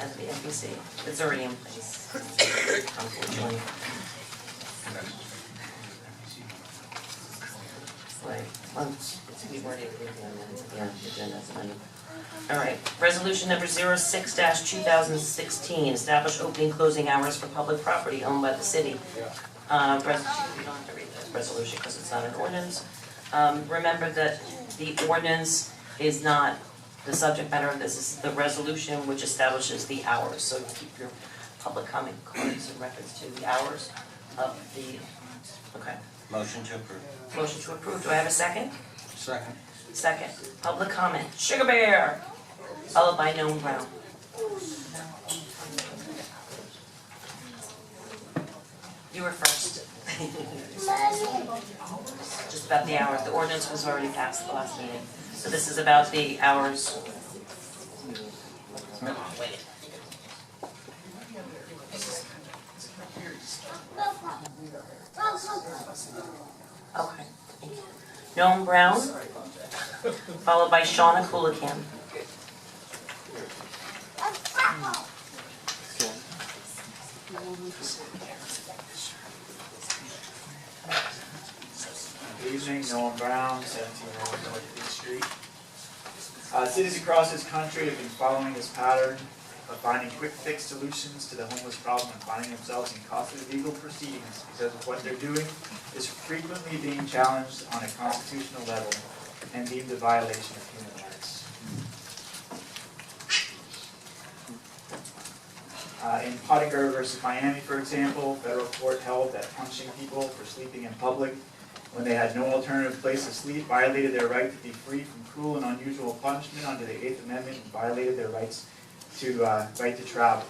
as the NPC. It's already in place, unfortunately. Right, we've already approved the amendment, the agenda as amended. All right, resolution number 06-2016, establish opening and closing hours for public property owned by the city. You don't have to read this resolution because it's not an ordinance. Remember that the ordinance is not the subject matter of this, is the resolution which establishes the hours. So keep your public comment cards in reference to the hours of the, okay. Motion to approve. Motion to approve, do I have a second? Second. Second. Public comment, Sugar Bear, followed by Noam Brown. You were first. Just about the hours, the ordinance was already passed the last meeting. So this is about the hours. Okay. Noam Brown, followed by Shauna Coolican. Good evening, Noam Brown, 1701 North 8th Street. Cities across this country have been following this pattern of finding quick fix solutions to the homeless problem and finding themselves in costly legal proceedings because of what they're doing is frequently being challenged on a constitutional level and deemed a violation of human rights. In Pottinger versus Miami, for example, federal court held that punching people for sleeping in public when they had no alternative place to sleep violated their right to be free from cruel and unusual punishment under the 8th Amendment and violated their rights to right to travel.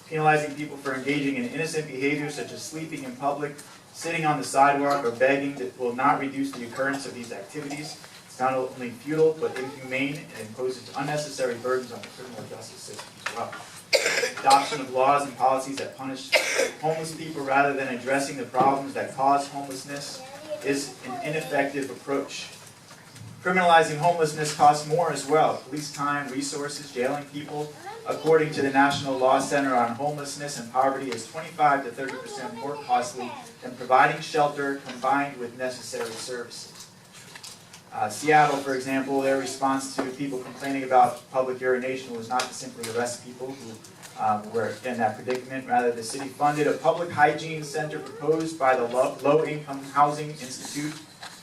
Penalizing people for engaging in innocent behaviors such as sleeping in public, sitting on the sidewalk, or begging that will not reduce the occurrence of these activities. It's not only futile but inhumane and imposes unnecessary burdens on the criminal justice system as well. Adoption of laws and policies that punish homeless people rather than addressing the problems that cause homelessness is an ineffective approach. Criminalizing homelessness costs more as well. Police time, resources, jailing people, according to the National Law Center on Homelessness and Poverty, is 25 to 30% more costly than providing shelter combined with necessary services. Seattle, for example, their response to people complaining about public urination was not to simply arrest people who were in that predicament. Rather, the city funded a public hygiene center proposed by the Low Income Housing Institute.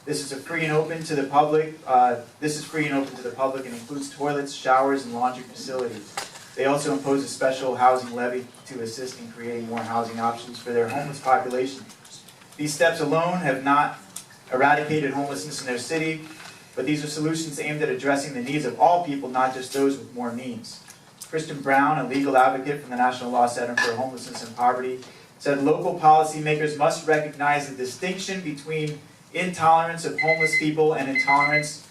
This is free and open to the public. And includes toilets, showers, and laundry facilities. They also impose a special housing levy to assist in creating more housing options for their homeless population. These steps alone have not eradicated homelessness in their city, but these are solutions aimed at addressing the needs of all people, not just those with more needs. Kristen Brown, a legal advocate from the National Law Center for Homelessness and Poverty, said local policymakers must recognize the distinction between intolerance of homeless people and intolerance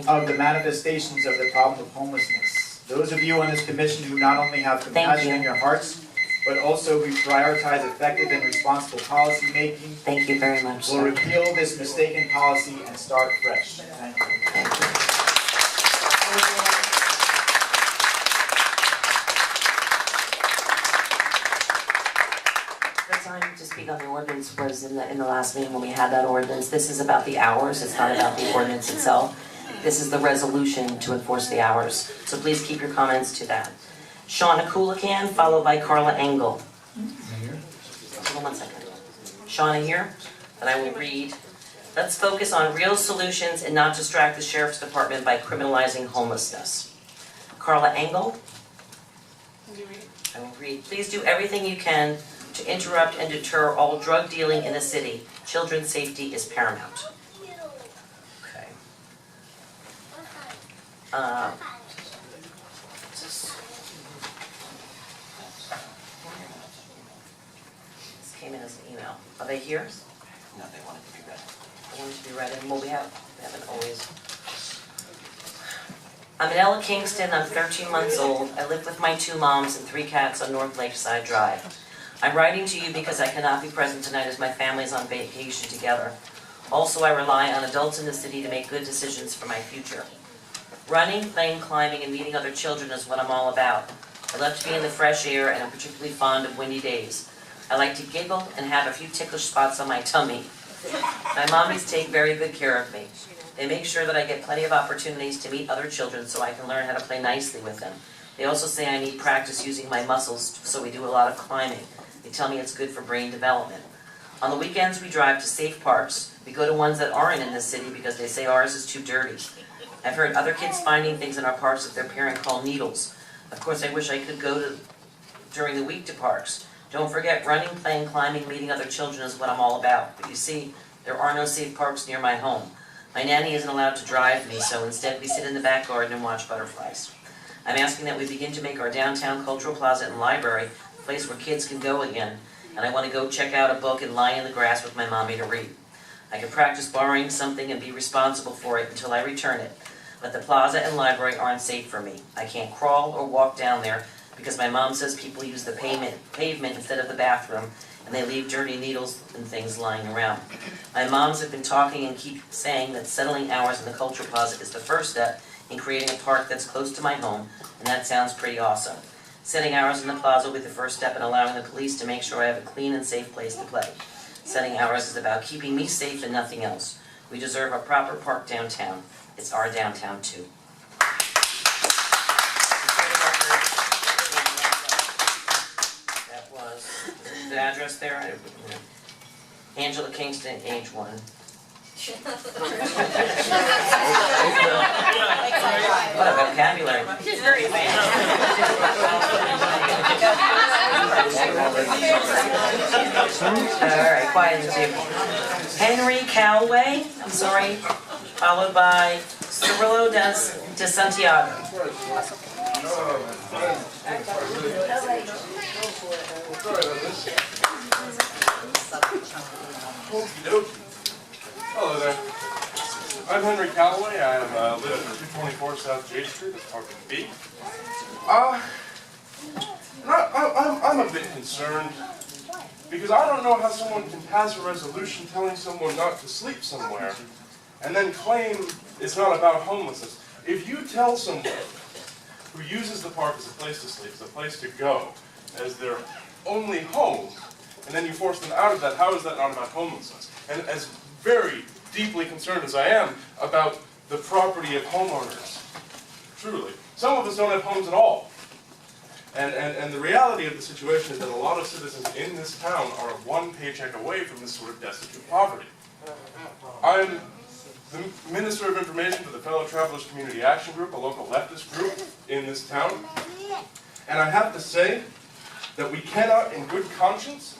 of the manifestations of the problem of homelessness. Those of you on this commission who not only have compassion in your hearts, but also who prioritize effective and responsible policy making, Thank you very much, will sir. repeal this mistaken policy and start fresh. Thank you. The time to speak on the ordinance was in the last meeting when we had that ordinance. This is about the hours, it's not about the ordinance itself. This is the resolution to enforce the hours. So please keep your comments to that. Shauna Coolican, followed by Carla Engel. Hold on one second. Shauna here, and I will read. Let's focus on real solutions and not distract the Sheriff's Department by criminalizing homelessness. Carla Engel. I will read. Please do everything you can to interrupt and deter all drug dealing in the city. Children's safety is paramount. Okay. This came in as an email. Are they here? No, they want it to be read. I want it to be read, and well, we haven't always. I'm in Ella Kingston, I'm 13 months old. I live with my 2 moms and 3 cats on North Lakeside Drive. I'm writing to you because I cannot be present tonight as my family is on vacation together. Also, I rely on adults in the city to make good decisions for my future. Running, playing, climbing, and meeting other children is what I'm all about. I love to be in the fresh air and I'm particularly fond of windy days. I like to giggle and have a few ticklish spots on my tummy. My mommies take very good care of me. They make sure that I get plenty of opportunities to meet other children so I can learn how to play nicely with them. They also say I need practice using my muscles, so we do a lot of climbing. They tell me it's good for brain development. On the weekends, we drive to safe parks. We go to ones that aren't in this city because they say ours is too dirty. I've heard other kids finding things in our parks that their parents call needles. Of course, I wish I could go during the week to parks. Don't forget, running, playing, climbing, meeting other children is what I'm all about. But you see, there are no safe parks near my home. My nanny isn't allowed to drive me, so instead we sit in the back garden and watch butterflies. I'm asking that we begin to make our downtown cultural plaza and library a place where kids can go again, and I want to go check out a book and lie in the grass with my mommy to read. I can practice borrowing something and be responsible for it until I return it, but the plaza and library aren't safe for me. I can't crawl or walk down there because my mom says people use the pavement instead of the bathroom, and they leave dirty needles and things lying around. My moms have been talking and keep saying that settling hours in the Culture Plaza is the first step in creating a park that's close to my home, and that sounds pretty awesome. Setting hours in the plaza will be the first step in allowing the police to make sure I have a clean and safe place to play. Setting hours is about keeping me safe and nothing else. We deserve a proper park downtown. It's our downtown too. That was the address there. Angela Kingston, age 1. What a vocabulary. She's very Alright, quiet as you. Henry Callaway, I'm sorry, followed by Cirillo de Santiago. Hello there. I'm Henry Callaway. I live at 224 South J Street, apartment B. I'm a bit concerned because I don't know how someone can pass a resolution telling someone not to sleep somewhere and then claim it's not about homelessness. If you tell someone who uses the park as a place to sleep, as a place to go, as their only home, and then you force them out of that, how is that not about homelessness? And as very deeply concerned as I am about the property of homeowners, truly, some of us don't have homes at all. And the reality of the situation is that a lot of citizens in this town are one paycheck away from this sort of destitute poverty. I'm the Minister of Information for the Fellow Travelers Community Action Group, a local leftist group in this town. And I have to say that we cannot, in good conscience,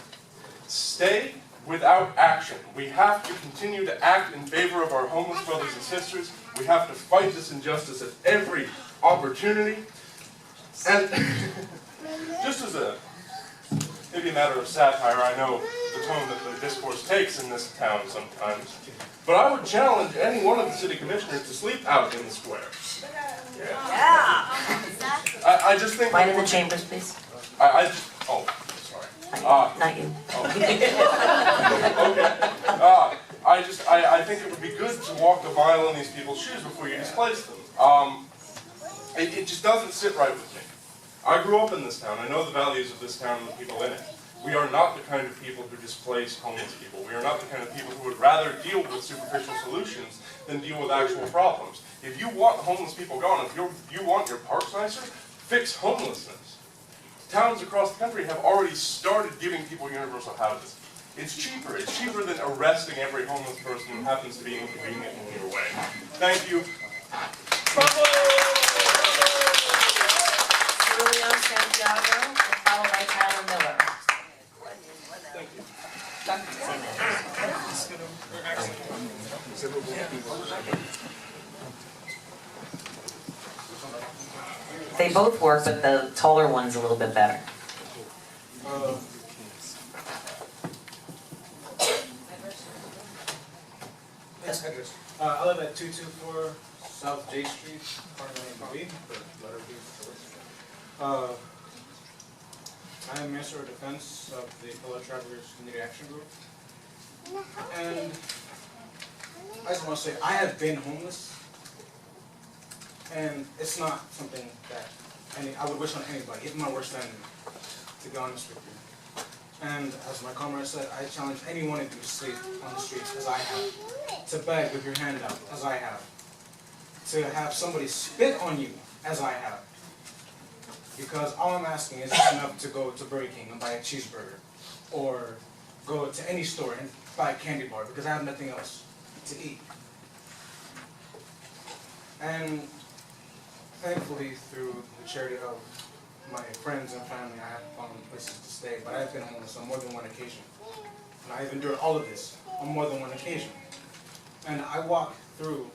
stay without action. We have to continue to act in favor of our homeless brothers and sisters. We have to fight this injustice at every opportunity. And just as maybe a matter of satire, I know the tone that the discourse takes in this town sometimes, but I would challenge any one of the city commissioners to sleep out in the square. Yeah. I just think... Line in the chambers, please. I just... Oh, sorry. Not you. Okay. I think it would be good to walk a mile in these people's shoes before you displace them. It just doesn't sit right with me. I grew up in this town. I know the values of this town and the people in it. We are not the kind of people who displace homeless people. We are not the kind of people who would rather deal with superficial solutions than deal with actual problems. If you want homeless people gone, if you want your parks nicer, fix homelessness. Towns across the country have already started giving people universal houses. It's cheaper. It's cheaper than arresting every homeless person who happens to be inconvenient in your way. Thank you. Julio Santiago, followed by Tyler Miller. Thank you. They both work, but the taller one's a little bit better. Yes, address. I live at 224 South J Street, apartment B, letter B. I am Minister of Defense of the Fellow Travelers Community Action Group. And I just want to say, I have been homeless, and it's not something that I would wish on anybody, even my worst enemy, to be honest with you. And as my comrade said, I challenge any one of you to sleep on the streets as I have, to beg with your hand out as I have, to have somebody spit on you as I have. Because all I'm asking is just enough to go to Burger King and buy a cheeseburger, or go to any store and buy a candy bar because I have nothing else to eat. And thankfully, through the charity of my friends and family, I have found places to stay, but I've been homeless on more than one occasion. And I've endured all of this on more than one occasion. And I walk through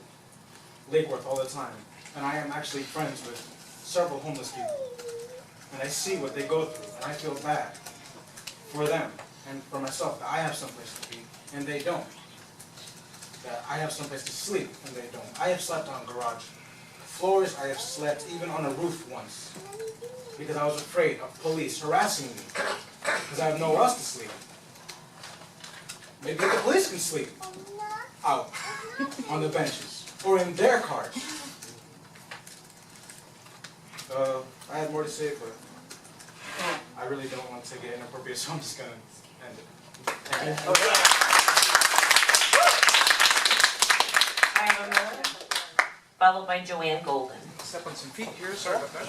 Lake Worth all the time, and I am actually friends with several homeless people. And I see what they go through, and I feel bad for them and for myself, that I have someplace to be, and they don't. That I have someplace to sleep, and they don't. I have slept on garage floors. I have slept even on a roof once, because I was afraid of police harassing me, because I have nowhere else to sleep. Maybe the police can sleep out on the benches, or in their cars. I had more to say, but I really don't want to get inappropriate, so I'm just going to end it. Thank you. Tyler Miller, followed by Joanne Golden. Step on some feet here, sorry about that.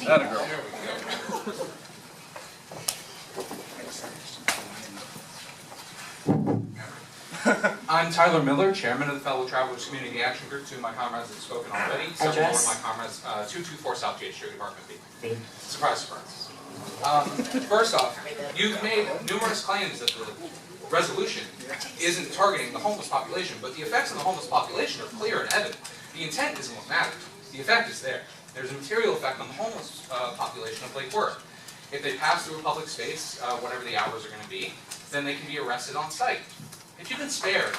That a girl. There we go. I'm Tyler Miller, Chairman of the Fellow Travelers Community Action Group. Two of my comrades have spoken already. Several more of Address? my comrades, 224 South Gate Street, Apartment B. B. Surprise, surprise. First off, you've made numerous claims that the resolution isn't targeting the homeless population, but the effects on the homeless population are clear and evident. The intent isn't what matters. The effect is there. There's a material effect on the homeless population of Lake Worth. If they pass through a public space, whatever the hours are going to be, then they can be arrested on site. If you can spare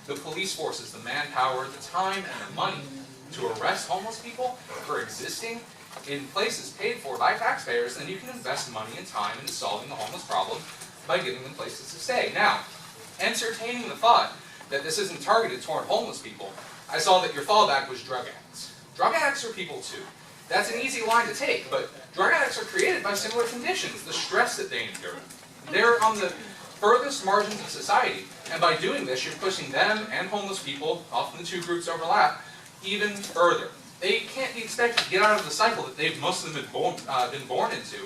the police forces, the manpower, the time, and the money to arrest homeless people for existing in places paid for by taxpayers, then you can invest money and time into solving the homeless problem by giving them places to stay. Now, entertaining the thought that this isn't targeted toward homeless people, I saw that your fallback was drug addicts. Drug addicts are people too. That's an easy line to take, but drug addicts are created by similar conditions, the stress that they endure. They're on the furthest margins of society, and by doing this, you're pushing them and homeless people, often the two groups overlap, even further. They can't be expected to get out of the cycle that most of them have been born into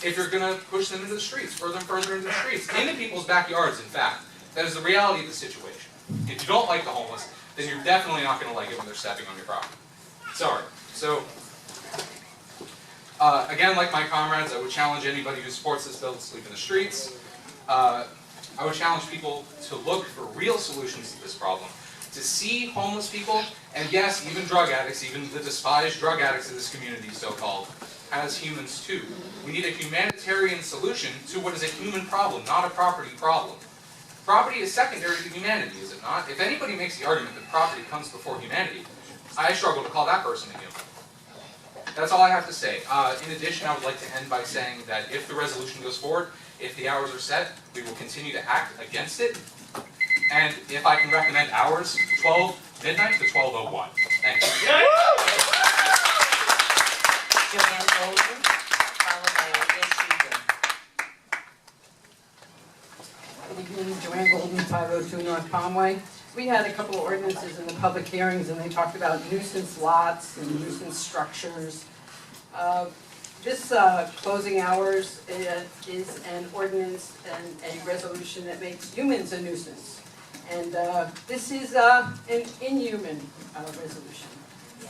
if you're going to push them into the streets, further and further into the streets, into people's backyards, in fact. That is the reality of the situation. If you don't like the homeless, then you're definitely not going to like it when they're stepping on your property. Sorry. So, again, like my comrades, I would challenge anybody who supports this bill to sleep in the streets. I would challenge people to look for real solutions to this problem, to see homeless people, and yes, even drug addicts, even the despised drug addicts in this community, so-called, as humans too. We need a humanitarian solution to what is a human problem, not a property problem. Property is secondary to humanity, is it not? If anybody makes the argument that property comes before humanity, I struggle to call that person a human. That's all I have to say. In addition, I would like to end by saying that if the resolution goes forward, if the hours are set, we will continue to act against it. And if I can recommend hours, 12 midnight to 12:01. Thank you. Joanne Golden, followed by Olivia Sheehan. Good evening, Joanne Golden, 502 North Conway. We had a couple of ordinances in the public hearings, and they talked about nuisance lots and nuisance structures. This closing hours is an ordinance and a resolution that makes humans a nuisance. And this is an inhuman resolution.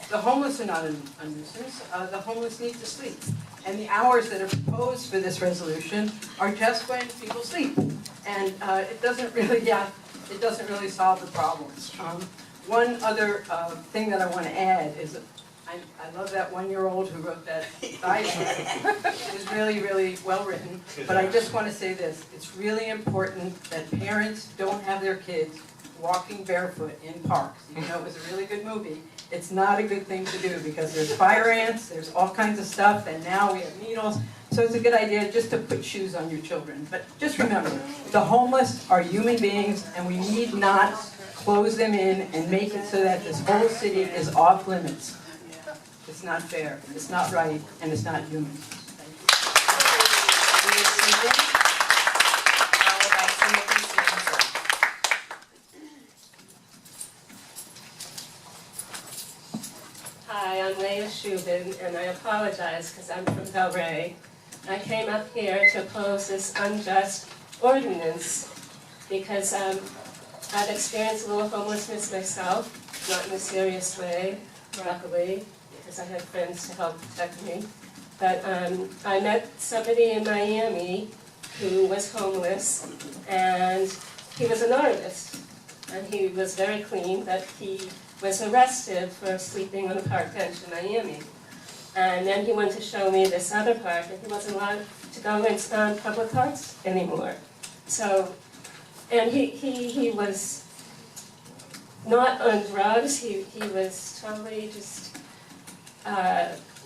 The homeless are not a nuisance. The homeless need to sleep. And the hours that are proposed for this resolution are just when people sleep. And it doesn't really solve the problems. One other thing that I want to add is I love that 1-year-old who wrote that diagram. It was really, really well written. But I just want to say this. It's really important that parents don't have their kids walking barefoot in parks. Even though it was a really good movie, it's not a good thing to do because there's fire ants, there's all kinds of stuff, and now we have needles. So it's a good idea just to put shoes on your children. But just remember, the homeless are human beings, and we need not close them in and make it so that this whole city is off limits. It's not fair, it's not right, and it's not human. Leah Stephen, followed by Timothy Stevenson. Hi, I'm Leah Shubin, and I apologize because I'm from Delray. I came up here to oppose this unjust ordinance because I've experienced a little homelessness myself, not in a serious way, luckily, because I had friends to help protect me. But I met somebody in Miami who was homeless, and he was an artist, and he was very clean, but he was arrested for sleeping on a park bench in Miami. And then he went to show me this other park, and he wasn't allowed to go in public parks anymore. So, and he was not on drugs, he was totally just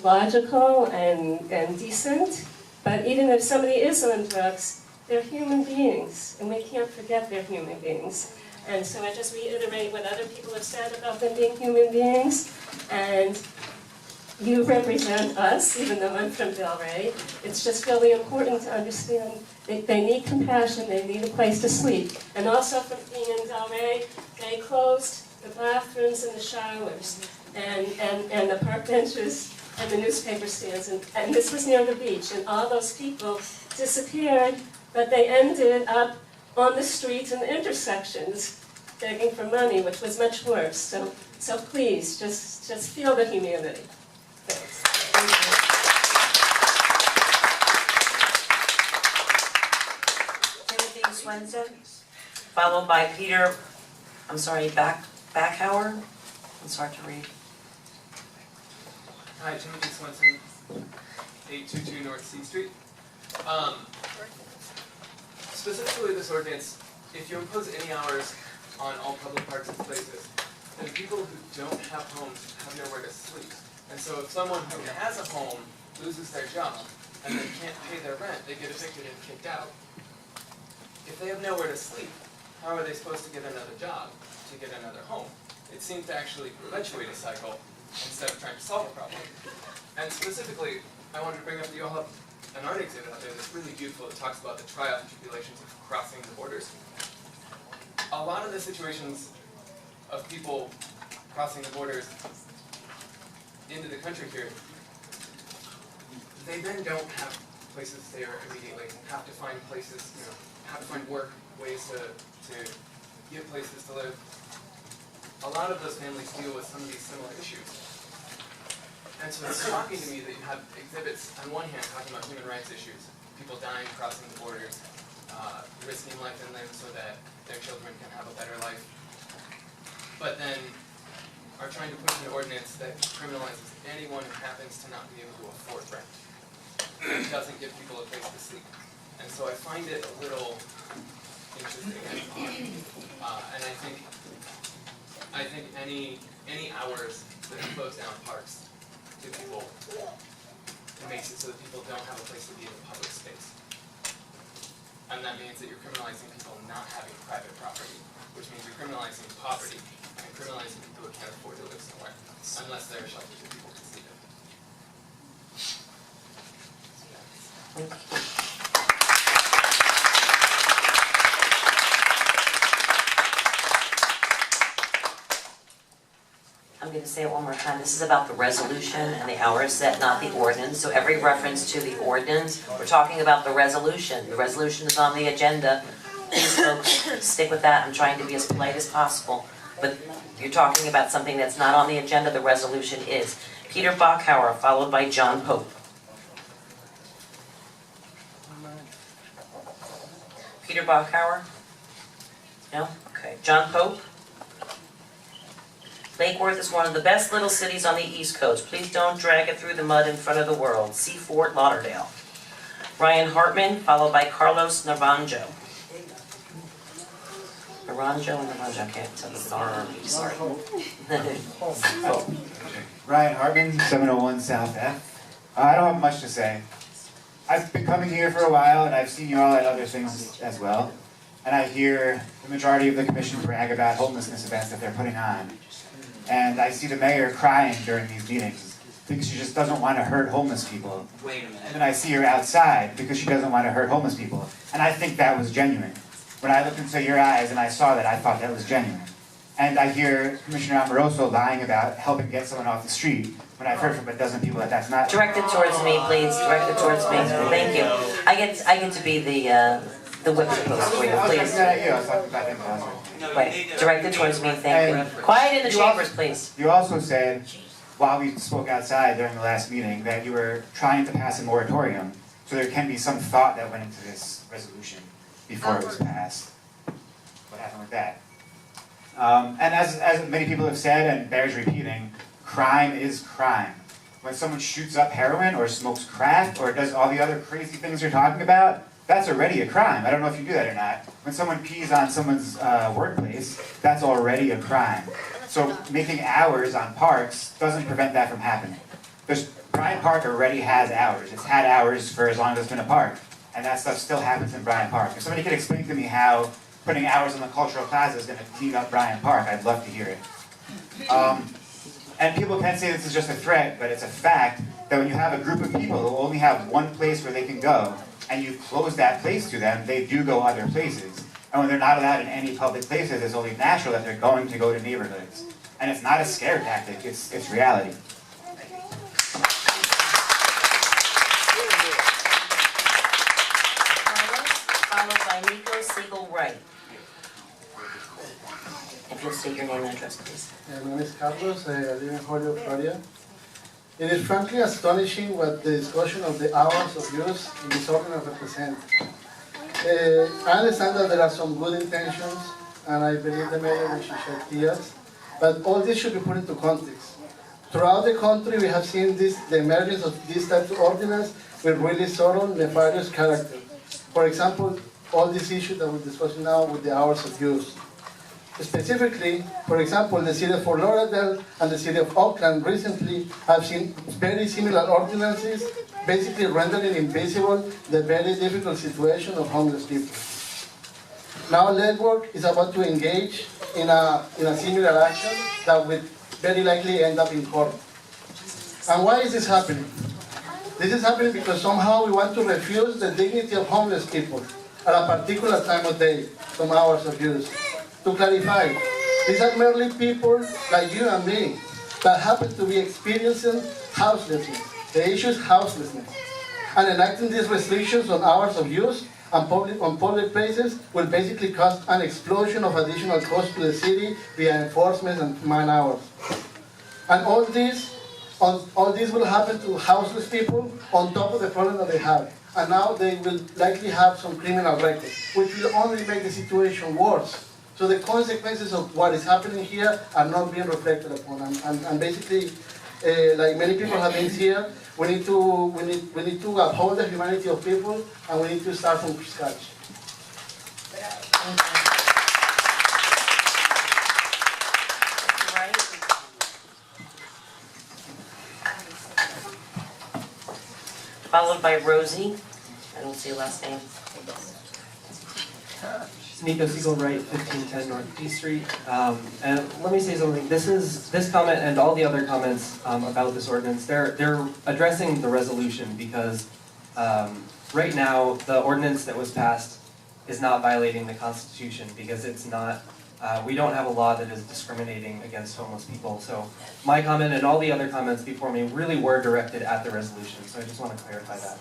logical and decent. But even if somebody is on drugs, they're human beings, and we can't forget they're human beings. And so I just reiterate what other people have said about them being human beings. And you represent us, even though I'm from Delray. It's just really important to understand that they need compassion, they need a place to sleep. And also from being in Delray, they closed the bathrooms and the showers, and the park benches and the newspaper stands. And this was near the beach, and all those people disappeared, but they ended up on the streets and the intersections begging for money, which was much worse. So please, just feel the humanity. Thanks. Timothy Swenson, followed by Peter, Backhauer. It's hard to read. Hi, Timothy Swenson, 822 North C Street. Specifically this ordinance, if you impose any hours on all public parks and places, then people who don't have homes have nowhere to sleep. And so if someone who has a home loses their job and they can't pay their rent, they get evicted and kicked out. If they have nowhere to sleep, how are they supposed to get another job, to get another home? It seems to actually perpetuate a cycle instead of trying to solve a problem. And specifically, I wanted to bring up that you all have an art exhibit out there that's really beautiful that talks about the trials and tribulations of crossing the borders. A lot of the situations of people crossing the borders into the country here, they then don't have places to stay immediately, have to find places, have to find work, ways to get places to live. A lot of those families deal with some of these similar issues. And so it's shocking to me that you have exhibits, on one hand, talking about human rights issues, people dying, crossing the borders, risking life and limb so that their children can have a better life, but then are trying to push an ordinance that criminalizes anyone who happens to not be able to afford rent. It doesn't give people a place to sleep. And so I find it a little interesting and odd. And I think any hours that are closed down parks to people, it makes it so that people don't have a place to be in the public space. And that means that you're criminalizing people not having private property, which means you're criminalizing poverty and criminalizing people who can't afford to live somewhere, unless there are shelters that people can sleep in. I'm going to say it one more time. This is about the resolution and the hours set, not the ordinance. So every reference to the ordinance, we're talking about the resolution. The resolution is on the agenda. Please, folks, stick with that. I'm trying to be as polite as possible. But you're talking about something that's not on the agenda. The resolution is. Peter Bachauer, followed by John Pope. Peter Bachauer? No? Okay. John Pope? Lake Worth is one of the best little cities on the East Coast. Please don't drag it through the mud in front of the world. See Fort Lauderdale. Ryan Hartman, followed by Carlos Naranjo. Naranjo and Naranjo, okay, so this is RRB, sorry. Ryan Hartman, 701 South F. I don't have much to say. I've been coming here for a while, and I've seen you all at other things as well. And I hear the majority of the commission brag about homelessness events that they're putting on. And I see the mayor crying during these meetings. because she just doesn't want to hurt homeless people. Wait a And minute. then I see her outside because she doesn't want to hurt homeless people. And I think that was genuine. When I looked into your eyes and I saw that, I thought that was genuine. And I hear Commissioner Amoroso lying about helping get someone off the street, when I've heard from a dozen people that that's not. Direct it towards me, please, direct it towards me, thank you. I get to be the whipping post for you, I was please. talking about you, I was talking about him also. No, you need Wait, to- direct it towards me, thank you. And Quiet in the you also- chambers, please. You also said, while we spoke outside during the last meeting, that you were trying to pass a moratorium, so there can be some thought that went into this resolution before it was passed. What happened with that? And as many people have said, and bears repeating, crime is crime. When someone shoots up heroin or smokes crack or does all the other crazy things you're talking about, that's already a crime. I don't know if you do that or not. When someone pees on someone's workplace, that's already a crime. So making hours on parks doesn't prevent that from happening. Bryant Park already has hours. It's had hours for as long as it's been a park. And that stuff still happens in Bryant Park. If somebody could explain to me how putting hours on the cultural plaza is going to clean up Bryant Park, I'd love to hear it. And people can say this is just a threat, but it's a fact that when you have a group of people who only have one place where they can go, and you close that place to them, they do go other places. And when they're not allowed in any public places, it's only natural that they're going to go to neighborhoods. And it's not a scare tactic, it's reality. Followed by Nico Siegel-Wright. If you'll state your name and address, please. My name is Carlos, I live in Holyoke, Florida. It is frankly astonishing what the discussion of the hours of use in this ordinance represent. I understand that there are some good intentions, and I believe the mayor when she shared tears, but all this should be put into context. Throughout the country, we have seen the emergence of these types of ordinance with really subtle, nefarious character. For example, all these issues that we're discussing now with the hours of use. Specifically, for example, the city of Fort Lauderdale and the city of Oakland recently have seen very similar ordinances, basically rendering invisible the very difficult situation of homeless people. Now Legwork is about to engage in a similar action that will very likely end up in court. And why is this happening? This is happening because somehow we want to refuse the dignity of homeless people at a particular time of day, some hours of use. To clarify, these are merely people like you and me that happen to be experiencing houselessness. The issue is houselessness. And enacting these restrictions on hours of use on public places will basically cause an explosion of additional cost to the city via enforcement and man hours. And all this will happen to houseless people on top of the problem that they have. And now they will likely have some criminal records, which will only make the situation worse. So the consequences of what is happening here are not being reflected upon. And basically, like many people have been here, we need to uphold the humanity of people, and we need to start from scratch. Followed by Rosie. I don't see your last name. Nico Siegel-Wright, 1510 North P Street. And let me say something. This comment and all the other comments about this ordinance, they're addressing the resolution because right now the ordinance that was passed is not violating the Constitution because it's not. We don't have a law that is discriminating against homeless people. So my comment and all the other comments before me really were directed at the resolution. So I just want to clarify that.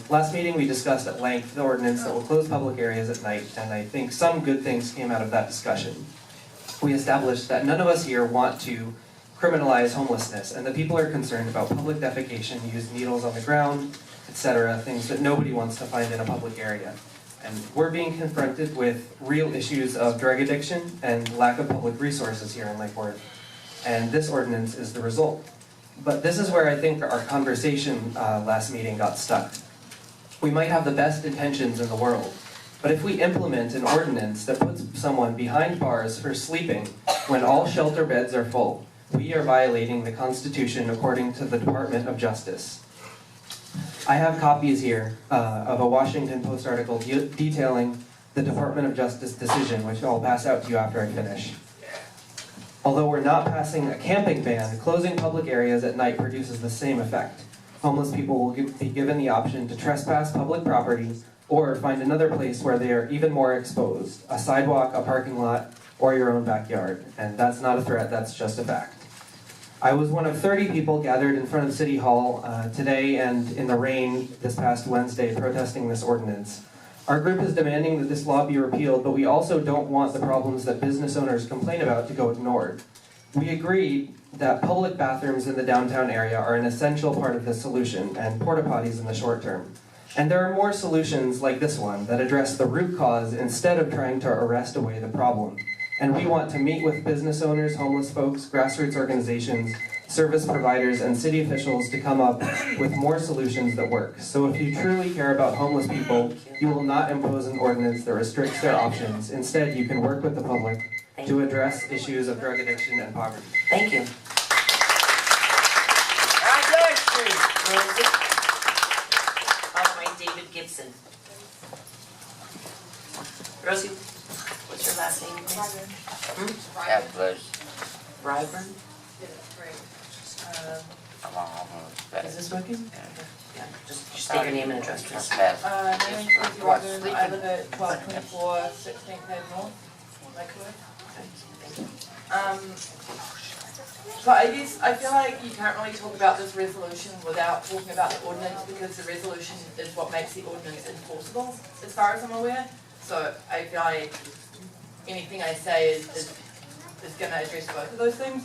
Last meeting we discussed at length the ordinance that will close public areas at night, and I think some good things came out of that discussion. We established that none of us here want to criminalize homelessness, and that people are concerned about public defecation, used needles on the ground, etc., things that nobody wants to find in a public area. And we're being confronted with real issues of drug addiction and lack of public resources here in Lake Worth, and this ordinance is the result. But this is where I think our conversation last meeting got stuck. We might have the best intentions in the world, but if we implement an ordinance that puts someone behind bars for sleeping when all shelter beds are full, we are violating the Constitution according to the Department of Justice. I have copies here of a Washington Post article detailing the Department of Justice decision, which I'll pass out to you after I finish. Although we're not passing a camping ban, closing public areas at night produces the same effect. Homeless people will be given the option to trespass public property or find another place where they are even more exposed, a sidewalk, a parking lot, or your own backyard. And that's not a threat, that's just a fact. I was one of 30 people gathered in front of City Hall today and in the rain this past Wednesday protesting this ordinance. Our group is demanding that this law be repealed, but we also don't want the problems that business owners complain about to go ignored. We agreed that public bathrooms in the downtown area are an essential part of the solution, and porta potties in the short term. And there are more solutions like this one that address the root cause instead of trying to arrest away the problem. And we want to meet with business owners, homeless folks, grassroots organizations, service providers, and city officials to come up with more solutions that work. So if you truly care about homeless people, you will not impose an ordinance that restricts their options. Instead, you can work with the public to address issues of drug addiction and poverty. Thank you. Rosie? Followed by David Gibson. Rosie, what's your last name, please? Ryburn? Is this working? Yeah, just state your name and address, please. My name is Rosie Ryburn. I live at 1224 16th Ave North, Lakewood. So I guess I feel like you can't really talk about this resolution without talking about the ordinance, because the resolution is what makes the ordinance enforceable, as far as I'm aware. So I feel like anything I say is going to address both of those things.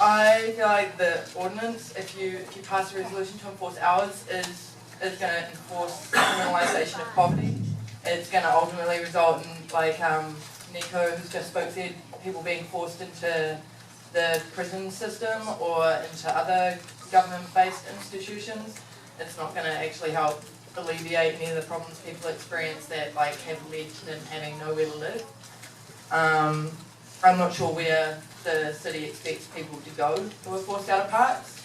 I feel like the ordinance, if you pass a resolution to enforce hours, is going to enforce criminalisation of poverty. It's going to ultimately result in, like Nico, who's just spoke, said, people being forced into the prison system or into other government-based institutions. It's not going to actually help alleviate any of the problems people experience that have led to them having nowhere to live. I'm not sure where the city expects people to go who are forced out of parks.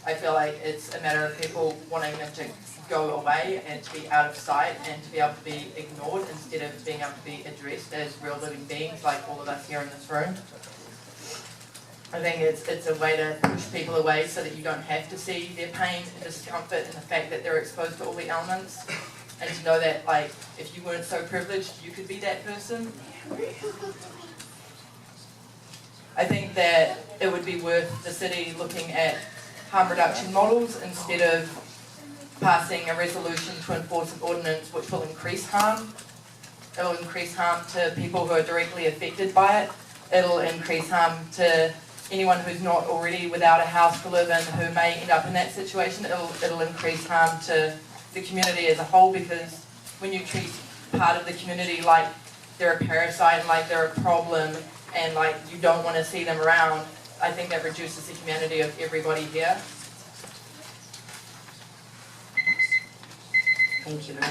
I feel like it's a matter of people wanting them to go away and to be out of sight and to be able to be ignored instead of being able to be addressed as real living beings like all of us here in this room. I think it's a way to push people away so that you don't have to see their pain and discomfort and the fact that they're exposed to all the elements, and to know that if you weren't so privileged you could be that person. I think that it would be worth the city looking at harm reduction models instead of passing a resolution to enforce an ordinance which will increase harm. It will increase harm to people who are directly affected by it. It'll increase harm to anyone who's not already without a house to live in who may end up in that situation. It'll increase harm to the community as a whole, because when you treat part of the community like they're a parasite and like they're a problem and you don't want to see them around, I think that reduces the humanity of everybody here. Thank you very much.